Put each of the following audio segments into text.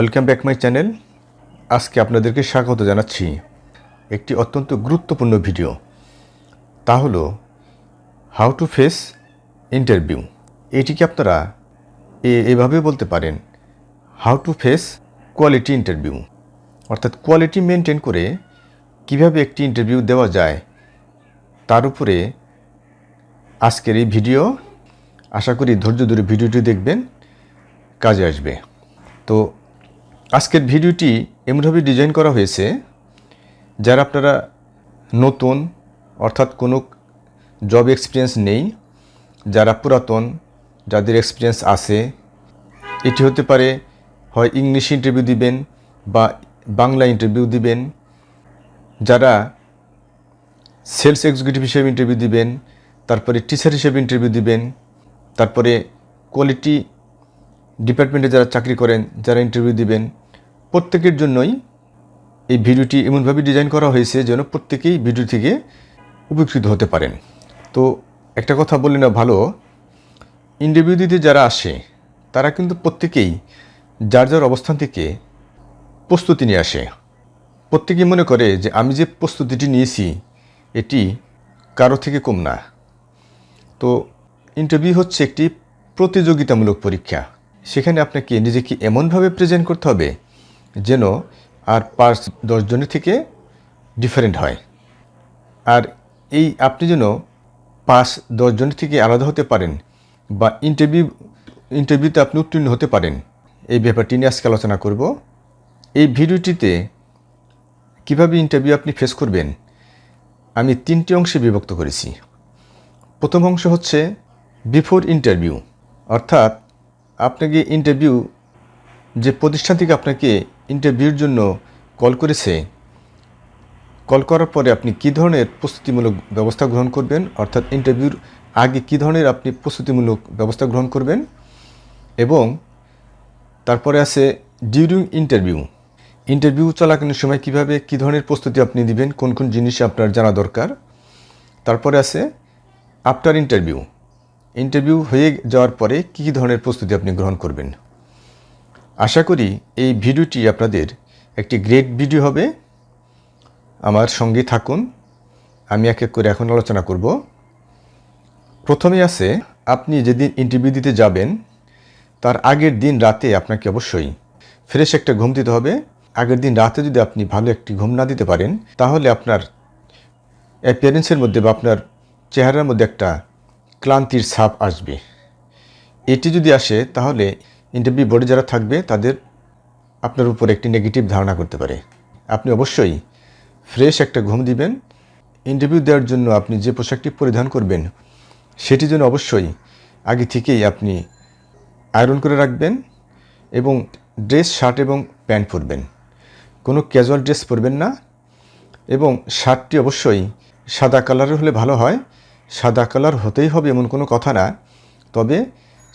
Welcome back my channel. আজকে আপনাদেরকে স্বাগত জানাচ্ছি একটি অত্যন্ত গুরুত্বপূর্ণ ভিডিও। তা হলো হাউ টু ফেস ইন্টারভিউ। এটিকে আপনারা এভাবে বলতে পারেন, how to face quality interview. অর্থাৎ কোয়ালিটি মেনটেন করে কিভাবে একটি ইন্টারভিউ দেওয়া যায় তার উপরে আজকের এই ভিডিও। আশা করি ধৈর্য ধরে ভিডিওটি দেখবেন, কাজে আসবে। তো আজকের ভিডিওটি এমনভাবে ডিজাইন করা হয়েছে যারা আপনারা নতুন, অর্থাৎ কোনো জব এক্সপিরিয়েন্স নেই, যারা পুরাতন, যাদের এক্সপিরিয়েন্স আছে। এটি হতে পারে হয় ইংলিশ ইন্টারভিউ দিবেন বা বাংলা ইন্টারভিউ দিবেন, যারা সেলস এক্সিকিউটিভ হিসেবে ইন্টারভিউ দিবেন, তারপরে টিচার হিসেবে ইন্টারভিউ দিবেন, তারপরে কোয়ালিটি ডিপার্টমেন্টে যারা চাকরি করেন যারা ইন্টারভিউ দিবেন। প্রত্যেকের জন্যই এই ভিডিওটি এমনভাবে ডিজাইন করা হয়েছে যেন প্রত্যেকেই ভিডিও থেকে উপকৃত হতে পারেন। তো একটা কথা বললে না ভালো, ইন্টারভিউ দিতে যারা আসে তারা কিন্তু প্রত্যেকেই যার যার অবস্থান থেকে প্রস্তুতি নিয়ে আসে। প্রত্যেকেই মনে করে যে আমি যে প্রস্তুতিটি নিয়েছি এটি কারো থেকে কম না। তো ইন্টারভিউ হচ্ছে একটি প্রতিযোগিতামূলক পরীক্ষা। সেখানে আপনাকে নিজেকে এমনভাবে প্রেজেন্ট করতে হবে যেন আর 5-10 জনের থেকে ডিফারেন্ট হয়। আর এই আপনি যেন 5-10 জনের থেকে আলাদা হতে পারেন বা ইন্টারভিউতে আপনি উত্তীর্ণ হতে পারেন, এই ব্যাপারটি নিয়ে আজকে আলোচনা করব। এই ভিডিওটিতে কিভাবে ইন্টারভিউ আপনি ফেস করবেন আমি 3টি অংশে বিভক্ত করেছি। প্রথম অংশ হচ্ছে বিফোর ইন্টারভিউ, অর্থাৎ আপনাকে ইন্টারভিউ, যে প্রতিষ্ঠান থেকে আপনাকে ইন্টারভিউর জন্য কল করেছে, কল করার পরে আপনি কী ধরনের প্রস্তুতিমূলক ব্যবস্থা গ্রহণ করবেন, অর্থাৎ ইন্টারভিউর আগে কী ধরনের আপনি প্রস্তুতিমূলক ব্যবস্থা গ্রহণ করবেন। এবং তারপরে আছে ডিউরিং ইন্টারভিউ চলাকালীন সময় কীভাবে কী ধরনের প্রস্তুতি আপনি দিবেন, কোন কোন জিনিস আপনার জানা দরকার। তারপরে আছে আফটার ইন্টারভিউ হয়ে যাওয়ার পরে কী কী ধরনের প্রস্তুতি আপনি গ্রহণ করবেন। আশা করি এই ভিডিওটি আপনাদের একটি গ্রেট ভিডিও হবে। আমার সঙ্গে থাকুন, আমি এক এক করে এখন আলোচনা করব। প্রথমে আছে আপনি যেদিন ইন্টারভিউ দিতে যাবেন তার আগের দিন রাতে আপনাকে অবশ্যই ফ্রেশ একটা ঘুম দিতে হবে। আগের দিন রাতে যদি আপনি ভালো একটি ঘুম না দিতে পারেন তাহলে আপনার অ্যাপিয়ারেন্সের মধ্যে বা আপনার চেহারার মধ্যে একটা ক্লান্তির ছাপ আসবে। এটি যদি আসে তাহলে ইন্টারভিউ বোর্ডে যারা থাকবে তাদের আপনার উপর একটি নেগেটিভ ধারণা করতে পারে। আপনি অবশ্যই ফ্রেশ একটা ঘুম দিবেন। ইন্টারভিউ দেওয়ার জন্য আপনি যে পোশাকটি পরিধান করবেন সেটি যেন অবশ্যই আগে থেকেই আপনি আয়রন করে রাখবেন এবং ড্রেস, শার্ট এবং প্যান্ট পরবেন। কোনো ক্যাজুয়াল ড্রেস পরবেন না। এবং শার্টটি অবশ্যই সাদা কালারের হলে ভালো হয়। সাদা কালার হতেই হবে এমন কোনো কথা না, তবে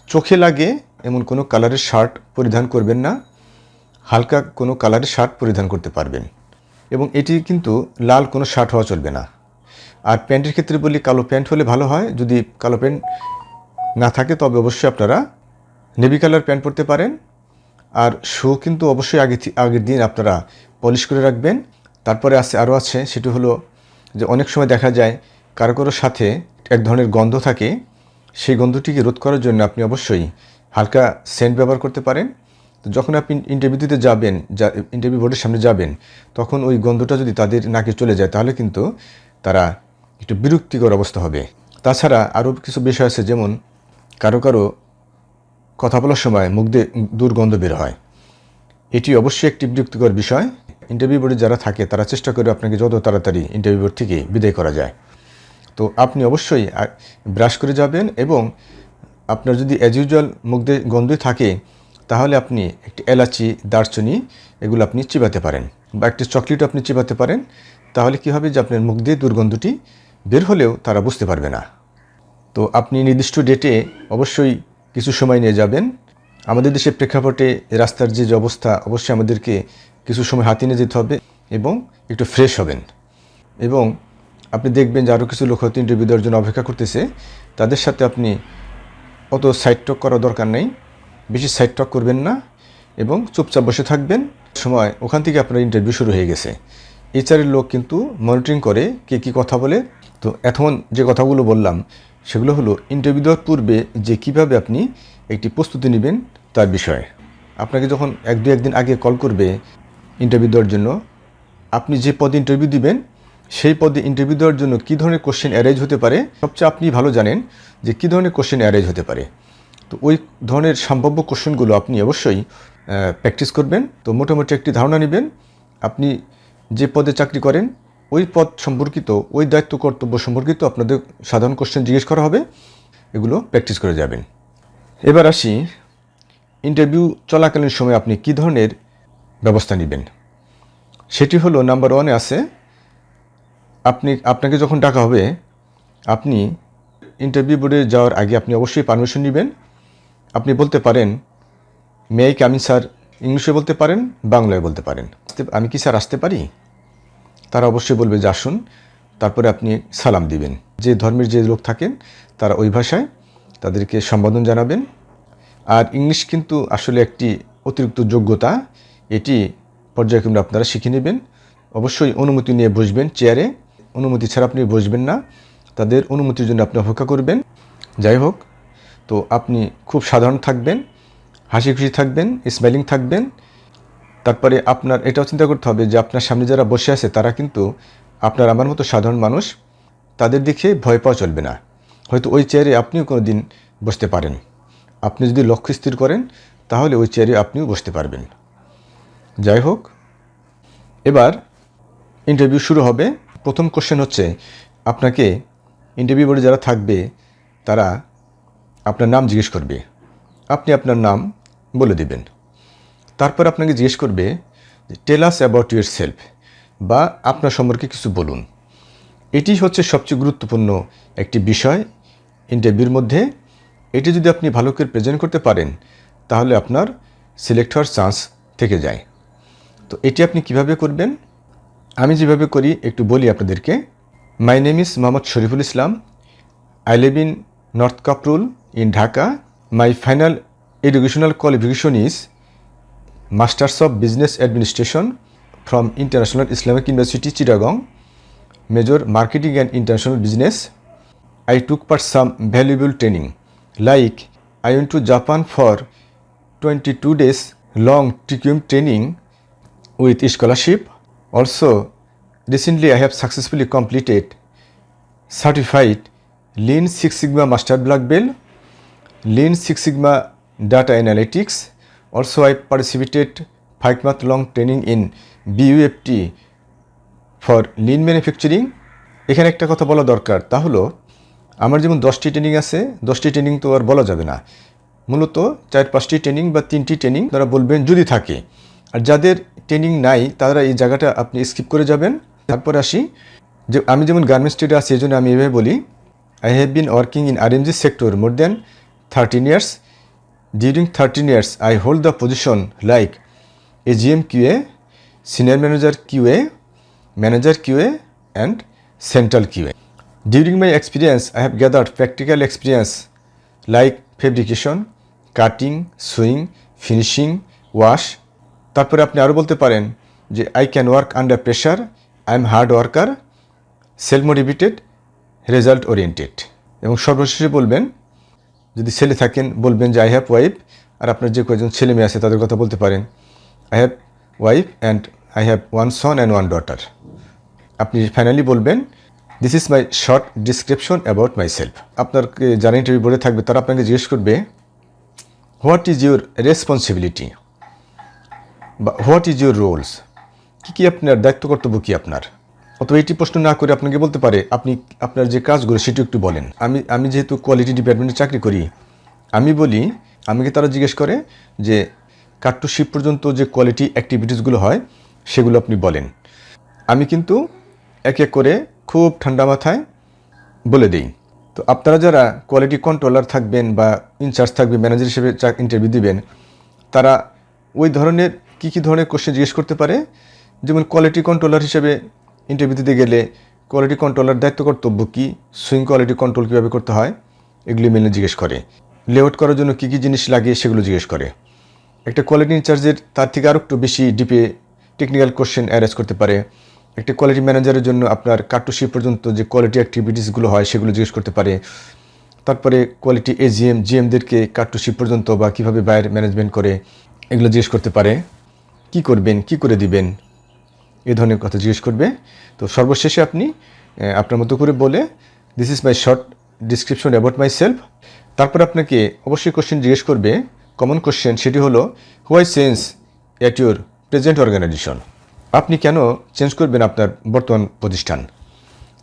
চোখে লাগে এমন কোনো কালারের শার্ট পরিধান করবেন না। হালকা কোনো কালারের শার্ট পরিধান করতে পারবেন। এবং এটি কিন্তু লাল কোনো শার্ট হওয়া চলবে না। আর প্যান্টের ক্ষেত্রে বলি কালো প্যান্ট হলে ভালো হয়। যদি কালো প্যান্ট না থাকে তবে অবশ্যই আপনারা নেভি কালার প্যান্ট পরতে পারেন। আর শু কিন্তু অবশ্যই আগের দিন আপনারা পলিশ করে রাখবেন। তারপরে আরও আছে, সেটি হলো যে অনেক সময় দেখা যায় কারোর সাথে এক ধরনের গন্ধ থাকে। সেই গন্ধটিকে রোধ করার জন্য আপনি অবশ্যই হালকা সেন্ট ব্যবহার করতে পারেন। তো যখন আপনি ইন্টারভিউ দিতে যাবেন, ইন্টারভিউ বোর্ডের সামনে যাবেন, তখন ওই গন্ধটা যদি তাদের নাকে চলে যায় তাহলে কিন্তু তারা একটু বিরক্তিকর অবস্থা হবে। তাছাড়া আরও কিছু বিষয় আছে, যেমন কারো কথা বলার সময় মুখ দিয়ে দুর্গন্ধ বের হয়। এটি অবশ্যই একটি বিরক্তিকর বিষয়। ইন্টারভিউ বোর্ডে যারা থাকে তারা চেষ্টা করে আপনাকে যত তাড়াতাড়ি ইন্টারভিউ বোর্ড থেকে বিদায় করা যায়। তো আপনি অবশ্যই ব্রাশ করে যাবেন এবং আপনার যদি অ্যাজ ইউজুয়াল মুখ দিয়ে গন্ধই থাকে তাহলে আপনি একটি এলাচি, দারচিনি এগুলো আপনি চিবাতে পারেন বা একটি চকলেট আপনি চিবাতে পারেন। তাহলে কি হবে যে আপনার মুখ দিয়ে দুর্গন্ধটি বের হলেও তারা বুঝতে পারবে না। তো আপনি নির্দিষ্ট ডেটে অবশ্যই কিছু সময় নিয়ে যাবেন। আমাদের দেশের প্রেক্ষাপটে রাস্তার যে অবস্থা, অবশ্যই আমাদেরকে কিছু সময় হাতে নিয়ে যেতে হবে এবং একটু ফ্রেশ হবেন। এবং আপনি দেখবেন যে আরও কিছু লোক হয়তো ইন্টারভিউ দেওয়ার জন্য অপেক্ষা করতেছে, তাদের সাথে আপনি অত সাইড টক করা দরকার নেই, বেশি সাইড টক করবেন না। এবং চুপচাপ বসে থাকবেন। সময় ওখান থেকে আপনার ইন্টারভিউ শুরু হয়ে গেছে। এইচআরের লোক কিন্তু মনিটরিং করে কে কী কথা বলে। তো এখন যে কথাগুলো বললাম সেগুলো হলো ইন্টারভিউ দেওয়ার পূর্বে যে কিভাবে আপনি একটি প্রস্তুতি নেবেন তার বিষয়ে। আপনাকে যখন একদিন আগে কল করবে ইন্টারভিউ দেওয়ার জন্য, আপনি যে পদে ইন্টারভিউ দিবেন সেই পদে ইন্টারভিউ দেওয়ার জন্য কী ধরনের কোশ্চেন অ্যারেঞ্জ হতে পারে, সবচেয়ে আপনি ভালো জানেন যে কী ধরনের কোশ্চেন অ্যারেঞ্জ হতে পারে। তো ওই ধরনের সম্ভাব্য কোশ্চেনগুলো আপনি অবশ্যই প্র্যাকটিস করবেন। তো মোটামুটি একটি ধারণা নেবেন আপনি যে পদে চাকরি করেন ওই পদ সম্পর্কিত, ওই দায়িত্ব কর্তব্য সম্পর্কিত আপনাদের সাধারণ কোশ্চেন জিজ্ঞেস করা হবে, এগুলো প্র্যাকটিস করে যাবেন। এবার আসি ইন্টারভিউ চলাকালীন সময় আপনি কী ধরনের ব্যবস্থা নেবেন। সেটি হলো নাম্বার 1-এ আছে, আপনাকে যখন ডাকা হবে আপনি ইন্টারভিউ বোর্ডে যাওয়ার আগে আপনি অবশ্যই পারমিশন নেবেন। আপনি বলতে পারেন may I come in sir, ইংলিশে বলতে পারেন, বাংলায় বলতে পারেন। আমি কি স্যার আসতে পারি? তারা অবশ্যই বলবে যে আসুন। তারপরে আপনি সালাম দিবেন। যে ধর্মের যে লোক থাকেন তারা ওই ভাষায় তাদেরকে সম্বোধন জানাবেন। আর ইংলিশ কিন্তু আসলে একটি অতিরিক্ত যোগ্যতা, এটি পর্যায়ক্রমে আপনারা শিখে নেবেন। অবশ্যই অনুমতি নিয়ে বসবেন চেয়ারে, অনুমতি ছাড়া আপনি বসবেন না, তাদের অনুমতির জন্য আপনি অপেক্ষা করবেন। যাই হোক, তো আপনি খুব সাধারণ থাকবেন, হাসি খুশি থাকবেন, স্মাইলিং থাকবেন। তারপরে আপনার এটাও চিন্তা করতে হবে যে আপনার সামনে যারা বসে আছে তারা কিন্তু আপনার আমার মতো সাধারণ মানুষ, তাদের দেখে ভয় পাওয়া চলবে না। হয়তো ওই চেয়ারে আপনিও কোনো দিন বসতে পারেন। আপনি যদি লক্ষ্য স্থির করেন তাহলে ওই চেয়ারে আপনিও বসতে পারবেন। যাই হোক, এবার ইন্টারভিউ শুরু হবে। প্রথম কোশ্চেন হচ্ছে, আপনাকে ইন্টারভিউ বোর্ডে যারা থাকবে তারা আপনার নাম জিজ্ঞেস করবে। আপনি আপনার নাম বলে দেবেন। তারপর আপনাকে জিজ্ঞেস করবে টেল আস অ্যাবাউট ইউর সেলফ, বা আপনার সম্পর্কে কিছু বলুন। এটি হচ্ছে সবচেয়ে গুরুত্বপূর্ণ একটি বিষয় ইন্টারভিউর মধ্যে। এটি যদি আপনি ভালো করে প্রেজেন্ট করতে পারেন তাহলে আপনার সিলেক্ট হওয়ার চান্স থেকে যায়। তো এটি আপনি কিভাবে করবেন, আমি যেভাবে করি একটু বলি আপনাদেরকে। My name is Mohammad Shariful Islam. I live in north Kafrul in Dhaka. My final educational qualification is Masters of Business Administration from International Islamic University, Chittagong. Major Marketing and International Business. I took part some valuable training, like I went to Japan for 22 days long TQM training with scholarship. Also, recently I have successfully completed certified Lean Six Sigma Master Black Belt, Lean Six Sigma Data Analytics. Also, I participated 5-month long training in BUFT for Lean Manufacturing. এখানে একটা কথা বলা দরকার, তা হলো আমার যেমন 10টি ট্রেনিং আছে, 10টি ট্রেনিং তো আর বলা যাবে না। মূলত 4-5টি ট্রেনিং বা 3টি ট্রেনিং তারা বলবেন যদি থাকে। আর যাদের ট্রেনিং নাই তারা এই জায়গাটা আপনি স্কিপ করে যাবেন। তারপর আসি যে আমি যেমন গার্মেন্টস ট্রেডে আছি, এই জন্য আমি এভাবে বলি I have been working in RMG sector more than 13 years. During 13 years, I hold the position like AGM QA, Senior Manager QA, Manager QA and Central QA. During my experience, I have gathered practical experience like fabrication, cutting, sewing, finishing, wash. তারপরে আপনি আরও বলতে পারেন যে I can work under pressure, I am hard worker, self-motivated, result oriented. এবং সর্বশেষে বলবেন, যদি ছেলে থাকেন বলবেন যে আই হ্যাভ ওয়াইফ, আর আপনার যে কয়েকজন ছেলে মেয়ে আছে তাদের কথা বলতে পারেন I have wife and I have 1 son and 1 daughter. আপনি ফাইনালি বলবেন this is my short description about my self. আপনাকে যারা ইন্টারভিউ বোর্ডে থাকবে তারা আপনাকে জিজ্ঞেস করবে হোয়াট ইজ ইউর রেসপন্সিবিলিটি বা হোয়াট ইজ ইউর রোলস, কী আপনার দায়িত্ব কর্তব্য কী আপনার। অথবা এটি প্রশ্ন না করে আপনাকে বলতে পারে আপনি আপনার যে কাজগুলো সেটি একটু বলেন। আমি যেহেতু কোয়ালিটি ডিপার্টমেন্টে চাকরি করি, আমি বলি, আমাকে তারা জিজ্ঞেস করে যে কাট টু শিপ পর্যন্ত যে কোয়ালিটি অ্যাক্টিভিটিসগুলো হয় সেগুলো আপনি বলেন। আমি কিন্তু এক এক করে খুব ঠান্ডা মাথায় বলে দিই। তো আপনারা যারা কোয়ালিটি কন্ট্রোলার থাকবেন বা ইনচার্জ থাকবে, ম্যানেজার হিসেবে ইন্টারভিউ দিবেন, তারা ওই ধরনের কী ধরনের কোশ্চেন জিজ্ঞেস করতে পারে। যেমন কোয়ালিটি কন্ট্রোলার হিসেবে ইন্টারভিউ দিতে গেলে কোয়ালিটি কন্ট্রোলার দায়িত্ব কর্তব্য কী, সুইং কোয়ালিটি কন্ট্রোল কীভাবে করতে হয় এগুলি মেনে জিজ্ঞেস করে। লেআউট করার জন্য কী কী জিনিস লাগে সেগুলো জিজ্ঞেস করে। একটা কোয়ালিটি ইনচার্জের তার থেকে আরও একটু বেশি ডিপে টেকনিক্যাল কোশ্চেন অ্যারেঞ্জ করতে পারে। একটা কোয়ালিটি ম্যানেজারের জন্য আপনার কার্টুশিপ পর্যন্ত যে কোয়ালিটি অ্যাক্টিভিটিসগুলো হয় সেগুলো জিজ্ঞেস করতে পারে। তারপরে কোয়ালিটি জিএমদেরকে কার্টুশিপ পর্যন্ত বা কীভাবে বায়ার ম্যানেজমেন্ট করে এগুলো জিজ্ঞেস করতে পারে। কি করবেন, কি করে দিবেন, এ ধরনের কথা জিজ্ঞেস করবে। তো সর্বশেষে আপনি আপনার মতো করে বলে this is my short description about my self. তারপর আপনাকে অবশ্যই কোশ্চেন জিজ্ঞেস করবে, কমন কোশ্চেন, সেটি হলো why change at your present organisation. আপনি কেন চেঞ্জ করবেন আপনার বর্তমান প্রতিষ্ঠান?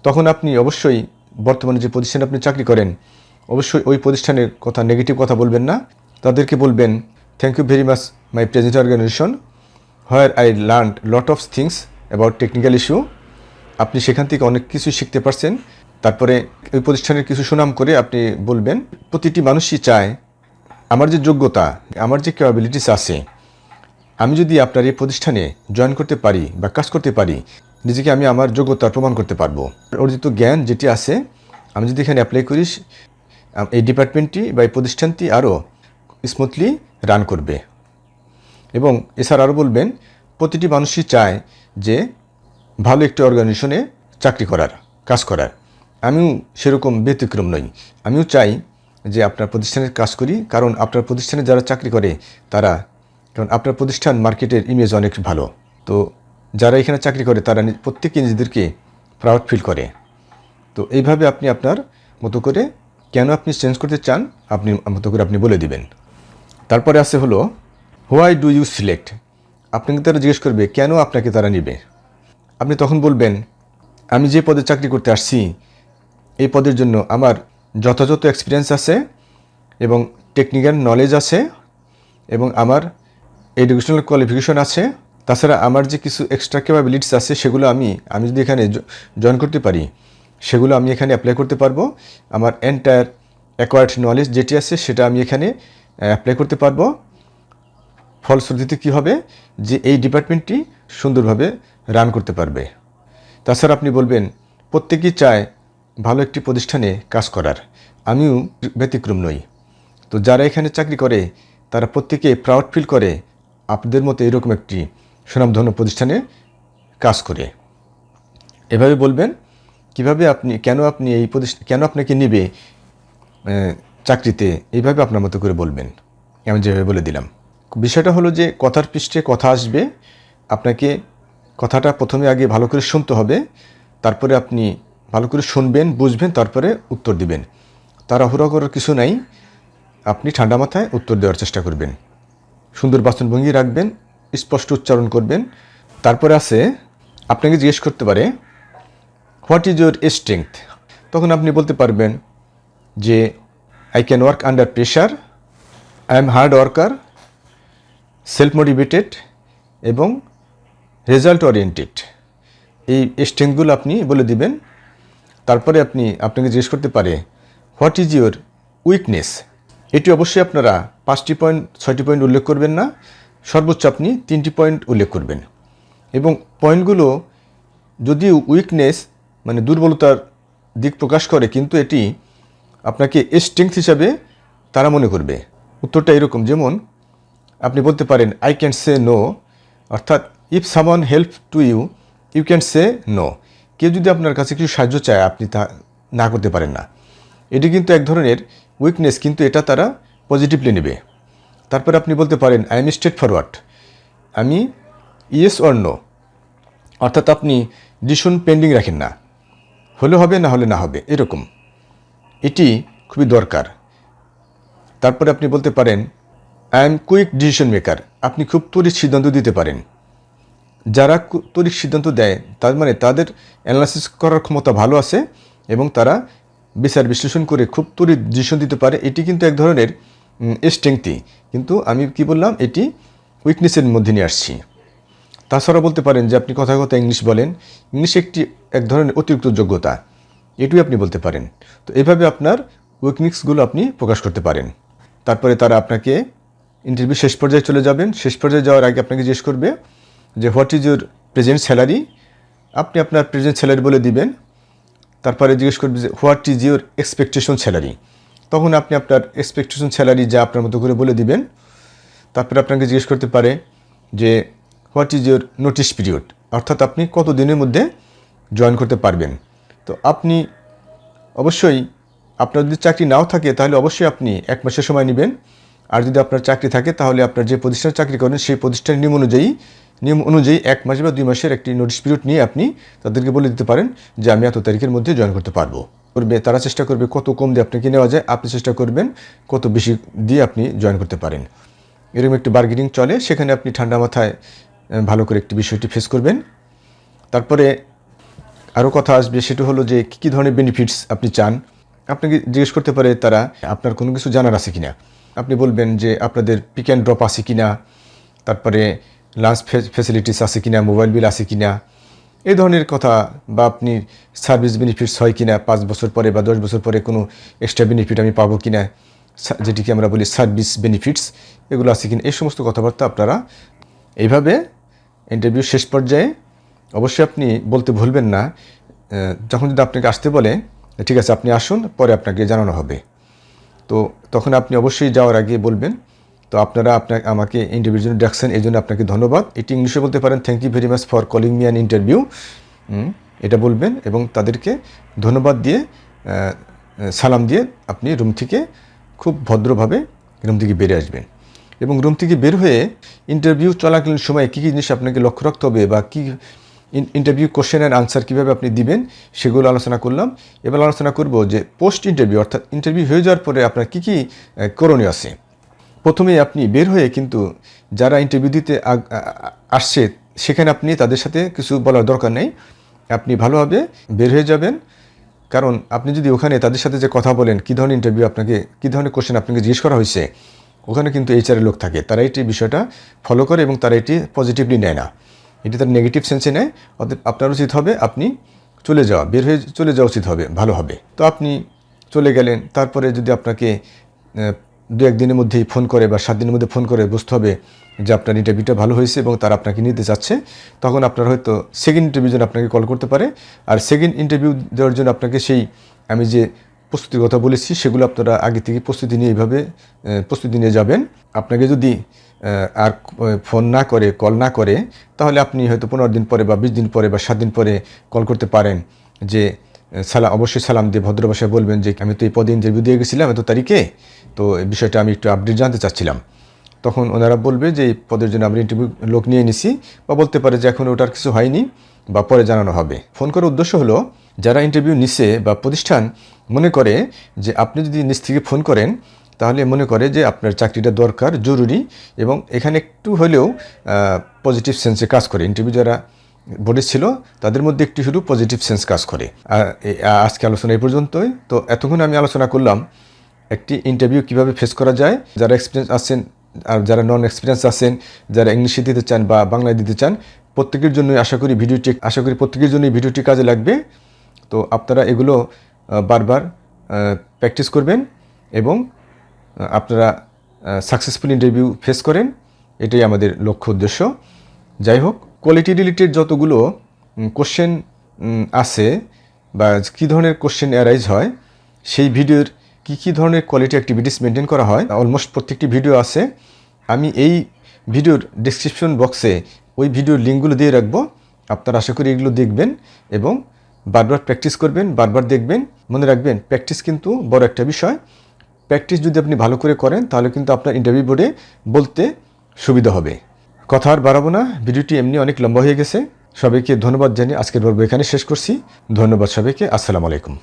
তখন আপনি অবশ্যই বর্তমানে যে প্রতিষ্ঠানে আপনি চাকরি করেন অবশ্যই ওই প্রতিষ্ঠানের কথা নেগেটিভ কথা বলবেন না। তাদেরকে বলবেন thank you very much my present organisation where I learned lot of things about technical issue. আপনি সেখান থেকে অনেক কিছু শিখতে পারছেন। তারপরে ওই প্রতিষ্ঠানের কিছু সুনাম করে আপনি বলবেন প্রতিটি মানুষই চায় আমার যে যোগ্যতা, আমার যে ক্যাপাবিলিটিস আছে, আমি যদি আপনার এই প্রতিষ্ঠানে জয়েন করতে পারি বা কাজ করতে পারি, নিজেকে আমি আমার যোগ্যতা প্রমাণ করতে পারবো। অর্জিত জ্ঞান যেটি আছে আমি যদি এখানে অ্যাপ্লাই করি, এই ডিপার্টমেন্টটি বা এই প্রতিষ্ঠানটি আরও স্মুথলি রান করবে। এবং এছাড়া আরও বলবেন প্রতিটি মানুষই চায় যে ভালো একটি অর্গানাইজেশনে চাকরি করার, কাজ করার। আমিও সেরকম ব্যতিক্রম নই। আমিও চাই যে আপনার প্রতিষ্ঠানের কাজ করি, কারণ আপনার প্রতিষ্ঠানে যারা চাকরি করে তারা, কারণ আপনার প্রতিষ্ঠান মার্কেটের ইমেজ অনেক ভালো। তো যারা এখানে চাকরি করে তারা প্রত্যেকে নিজেদেরকে প্রাউড ফিল করে। তো এইভাবে আপনি আপনার মতো করে কেন আপনি চেঞ্জ করতে চান আপনি মতো করে আপনি বলে দিবেন। তারপরে আছে হলো হোয়াই ডু ইউ সিলেক্ট। আপনাকে তারা জিজ্ঞেস করবে কেন আপনাকে তারা নেবে। আপনি তখন বলবেন আমি যে পদে চাকরি করতে আসছি এই পদের জন্য আমার যথাযথ এক্সপিরিয়েন্স আছে এবং টেকনিক্যাল নলেজ আছে এবং আমার এডুকেশনাল কোয়ালিফিকেশন আছে। তাছাড়া আমার যে কিছু এক্সট্রা ক্যাপাবিলিটিস আছে সেগুলো আমি যদি এখানে জয়েন করতে পারি সেগুলো আমি এখানে অ্যাপ্লাই করতে পারবো। আমার এন্টায়ার অ্যাকোয়ার্ড নলেজ যেটি আছে সেটা আমি এখানে অ্যাপ্লাই করতে পারবো। ফলশ্রুতিতে কী হবে যে এই ডিপার্টমেন্টটি সুন্দরভাবে রান করতে পারবে। তাছাড়া আপনি বলবেন প্রত্যেকেই চায় ভালো একটি প্রতিষ্ঠানে কাজ করার, আমিও ব্যতিক্রম নই। তো যারা এখানে চাকরি করে তারা প্রত্যেকে প্রাউড ফিল করে আপনাদের মতো এরকম একটি সুনামধন্য প্রতিষ্ঠানে কাজ করে। এভাবে বলবেন কিভাবে আপনি কেন এই কেন আপনাকে নেবে চাকরিতে, এইভাবে আপনার মতো করে বলবেন। আমি যেভাবে বলে দিলাম। বিষয়টা হলো যে কথার পৃষ্ঠে কথা আসবে, আপনাকে কথাটা প্রথমে আগে ভালো করে শুনতে হবে, তারপরে আপনি ভালো করে শুনবেন, বুঝবেন, তারপরে উত্তর দিবেন। তাড়াহুড়ো করার কিছু নাই, আপনি ঠান্ডা মাথায় উত্তর দেওয়ার চেষ্টা করবেন, সুন্দর বাচনভঙ্গি রাখবেন, স্পষ্ট উচ্চারণ করবেন। তারপরে আছে আপনাকে জিজ্ঞেস করতে পারে হোয়াট ইজ ইউর স্ট্রেংথ। তখন আপনি বলতে পারবেন যে I can work under pressure, I am hard worker, self motivated এবং রেজাল্ট ওরিয়েন্টেড। এই স্ট্রেংথগুলো আপনি বলে দিবেন। তারপরে আপনাকে জিজ্ঞেস করতে পারে হোয়াট ইজ ইউর উইকনেস। এটি অবশ্যই আপনারা 5টি পয়েন্ট 6টি পয়েন্ট উল্লেখ করবেন না, সর্বোচ্চ আপনি 3টি পয়েন্ট উল্লেখ করবেন। এবং পয়েন্টগুলো যদিও উইকনেস মানে দুর্বলতার দিক প্রকাশ করে, কিন্তু এটি আপনাকে স্ট্রেংথ হিসাবে তারা মনে করবে। উত্তরটা এরকম, যেমন আপনি বলতে পারেন আই ক্যান সে নো, অর্থাৎ if someone help to you you can say no. কেউ যদি আপনার কাছে কিছু সাহায্য চায় আপনি তা না করতে পারেন না। এটি কিন্তু এক ধরনের উইকনেস, কিন্তু এটা তারা পজিটিভলি নেবে। তারপরে আপনি বলতে পারেন আই এম স্ট্রেট ফরওয়ার্ড, আমি ইয়েস অর নো, অর্থাৎ আপনি ডিসিশন পেন্ডিং রাখেন না, হলে হবে না হলে না হবে এরকম। এটি খুবই দরকার। তারপরে আপনি বলতে পারেন I am quick decision maker, আপনি খুব ত্বরিত সিদ্ধান্ত দিতে পারেন। যারা ত্বরিত সিদ্ধান্ত দেয় তার মানে তাদের অ্যানালাইসিস করার ক্ষমতা ভালো আছে এবং তারা বিচার বিশ্লেষণ করে খুব ত্বরিত ডিসিশন দিতে পারে। এটি কিন্তু এক ধরনের স্ট্রেংথই, কিন্তু আমি কি বললাম এটি উইকনেসের মধ্যে নিয়ে আসছি। তাছাড়া বলতে পারেন যে আপনি কথা কথা ইংলিশ বলেন, ইংলিশ এক ধরনের অতিরিক্ত যোগ্যতা, এটিও আপনি বলতে পারেন। তো এভাবে আপনার উইকনেসগুলো আপনি প্রকাশ করতে পারেন। তারপরে তারা আপনাকে ইন্টারভিউ শেষ পর্যায়ে চলে যাবেন। শেষ পর্যায়ে যাওয়ার আগে আপনাকে জিজ্ঞেস করবে যে what is your present salary, আপনি আপনার প্রেজেন্ট স্যালারি বলে দিবেন। তারপরে জিজ্ঞেস করবে যে what is your expectation salary, তখন আপনি আপনার এক্সপেকটেশন স্যালারি যা আপনার মতো করে বলে দিবেন। তারপরে আপনাকে জিজ্ঞেস করতে পারে যে what is your notice period, অর্থাৎ আপনি কত দিনের মধ্যে জয়েন করতে পারবেন। তো আপনি অবশ্যই, আপনার যদি চাকরি নাও থাকে তাহলে অবশ্যই আপনি 1 মাসের সময় নেবেন। আর যদি আপনার চাকরি থাকে তাহলে আপনার যে প্রতিষ্ঠানে চাকরি করেন সেই প্রতিষ্ঠানের নিয়ম অনুযায়ী 1 মাস বা 2 মাসের একটি নোটিস পিরিয়ড নিয়ে আপনি তাদেরকে বলে দিতে পারেন যে আমি এত তারিখের মধ্যে জয়েন করতে পারবো। তারা চেষ্টা করবে কত কম দিয়ে আপনাকে নেওয়া যায়, আপনি চেষ্টা করবেন কত বেশি দিয়ে আপনি জয়েন করতে পারেন। এরকম একটি বার্গেনিং চলে, সেখানে আপনি ঠান্ডা মাথায় ভালো করে একটি বিষয়টি ফেস করবেন। তারপরে আরও কথা আসবে, সেটা হলো যে কী ধরনের বেনিফিটস আপনি চান। আপনাকে জিজ্ঞেস করতে পারে তারা আপনার কোনো কিছু জানার আছে কিনা। আপনি বলবেন যে আপনাদের পিক অ্যান্ড ড্রপ আছে কিনা, তারপরে লাঞ্চ ফ্যাসিলিটিস আছে কিনা, মোবাইল বিল আছে কিনা, এই ধরনের কথা। বা আপনি সার্ভিস বেনিফিটস হয় কিনা, 5 বছর পরে বা 10 বছর পরে কোনো এক্সট্রা বেনিফিট আমি পাবো কিনা, যেটিকে আমরা বলি সার্ভিস বেনিফিটস, এগুলো আছে কিনা, এই সমস্ত কথাবার্তা আপনারা এইভাবে ইন্টারভিউ শেষ পর্যায়ে অবশ্যই আপনি বলতে ভুলবেন না। যখন যদি আপনাকে আসতে বলে ঠিক আছে আপনি আসুন, পরে আপনাকে জানানো হবে। তো তখন আপনি অবশ্যই যাওয়ার আগে বলবেন তো আপনারা আমাকে ইন্টারভিউর জন্য ডাকছেন, এই জন্য আপনাকে ধন্যবাদ। এটি ইংলিশে বলতে পারেন thank you very much for calling me an interview, এটা বলবেন এবং তাদেরকে ধন্যবাদ দিয়ে সালাম দিয়ে আপনি রুম থেকে খুব ভদ্রভাবে রুম থেকে বেরিয়ে আসবেন। এবং রুম থেকে বের হয়ে ইন্টারভিউ চলাকালীন সময়ে কী কী জিনিস আপনাকে লক্ষ্য রাখতে হবে বা কী ইন্টারভিউ কোশ্চেন অ্যান্ড আনসার কীভাবে আপনি দিবেন সেগুলো আলোচনা করলাম। এবার আলোচনা করব যে পোস্ট ইন্টারভিউ, অর্থাৎ ইন্টারভিউ হয়ে যাওয়ার পরে আপনার কী কী করণীয় আছে। প্রথমে আপনি বের হয়ে কিন্তু যারা ইন্টারভিউ দিতে আসছে সেখানে আপনি তাদের সাথে কিছু বলার দরকার নেই, আপনি ভালোভাবে বের হয়ে যাবেন। কারণ আপনি যদি ওখানে তাদের সাথে যে কথা বলেন কী ধরনের ইন্টারভিউ আপনাকে, কী ধরনের কোশ্চেন আপনাকে জিজ্ঞেস করা হয়েছে, ওখানে কিন্তু এইচআরের লোক থাকে, তারা এটি বিষয়টা ফলো করে এবং তারা এটি পজিটিভলি নেয় না, এটি তার নেগেটিভ সেন্সে নেয়। অর্থাৎ আপনার উচিত হবে আপনি চলে যাওয়া, বের হয়ে চলে যাওয়া উচিত হবে, ভালো হবে। তো আপনি চলে গেলেন, তারপরে যদি আপনাকে 2-1 দিনের মধ্যেই ফোন করে বা 7 দিনের মধ্যে ফোন করে বুঝতে হবে যে আপনার ইন্টারভিউটা ভালো হয়েছে এবং তারা আপনাকে নিতে চাচ্ছে, তখন আপনার হয়তো সেকেন্ড ইন্টারভিউর জন্য আপনাকে কল করতে পারে। আর সেকেন্ড ইন্টারভিউ দেওয়ার জন্য আপনাকে সেই আমি যে প্রস্তুতির কথা বলেছি সেগুলো আপনারা আগে থেকে প্রস্তুতি নিয়ে এইভাবে প্রস্তুতি নিয়ে যাবেন। আপনাকে যদি আর ফোন না করে, কল না করে, তাহলে আপনি হয়তো 15 দিন পরে বা 20 দিন পরে বা 7 দিন পরে কল করতে পারেন। যে অবশ্যই সালাম দিয়ে ভদ্র ভাষায় বলবেন যে আমি তো এই পদে ইন্টারভিউ দিয়ে গেছিলাম এত তারিখে, তো এই বিষয়টা আমি একটু আপডেট জানতে চাচ্ছিলাম। তখন ওনারা বলবে যে এই পদের জন্য আমরা ইন্টারভিউ লোক নিয়ে নিছি, বা বলতে পারে যে এখন ওটার কিছু হয়নি বা পরে জানানো হবে। ফোন করার উদ্দেশ্য হলো যারা ইন্টারভিউ নিছে বা প্রতিষ্ঠান মনে করে যে আপনি যদি নিজ থেকে ফোন করেন তাহলে মনে করে যে আপনার চাকরিটা দরকার, জরুরি, এবং এখানে একটু হলেও পজিটিভ সেন্সে কাজ করে। ইন্টারভিউ যারা বোর্ডে ছিল তাদের মধ্যে একটু শুধু পজিটিভ সেন্স কাজ করে। আজকে আলোচনা এই পর্যন্তই। তো এতক্ষণ আমি আলোচনা করলাম একটি ইন্টারভিউ কিভাবে ফেস করা যায়। যারা এক্সপিরিয়েন্স আছেন আর যারা নন এক্সপিরিয়েন্স আছেন, যারা ইংলিশে দিতে চান বা বাংলায় দিতে চান, প্রত্যেকের জন্যই আশা করি প্রত্যেকের জন্যই ভিডিওটি কাজে লাগবে। তো আপনারা এগুলো বারবার প্র্যাকটিস করবেন এবং আপনারা সাকসেসফুল ইন্টারভিউ ফেস করেন, এটাই আমাদের লক্ষ্য উদ্দেশ্য। যাই হোক, কোয়ালিটি রিলেটেড যতগুলো কোশ্চেন আছে বা কী ধরনের কোশ্চেন অ্যারাইজ হয়, সেই ভিডিওর কী ধরনের কোয়ালিটি অ্যাক্টিভিটিস মেনটেন করা হয়, অলমোস্ট প্রত্যেকটি ভিডিও আছে। আমি এই ভিডিওর ডেসক্রিপশন বক্সে ওই ভিডিওর লিঙ্কগুলো দিয়ে রাখবো। আপনারা আশা করি এগুলো দেখবেন এবং বারবার প্র্যাকটিস করবেন, বারবার দেখবেন। মনে রাখবেন প্র্যাকটিস কিন্তু বড় একটা বিষয়। প্র্যাকটিস যদি আপনি ভালো করে করেন তাহলে কিন্তু আপনার ইন্টারভিউ বোর্ডে বলতে সুবিধা হবে। কথা আর বাড়াবো না, ভিডিওটি এমনি অনেক লম্বা হয়ে গেছে। সবাইকে ধন্যবাদ জানিয়ে আজকের পর্ব এখানে শেষ করছি। ধন্যবাদ সবাইকে। আসসালামু আলাইকুম।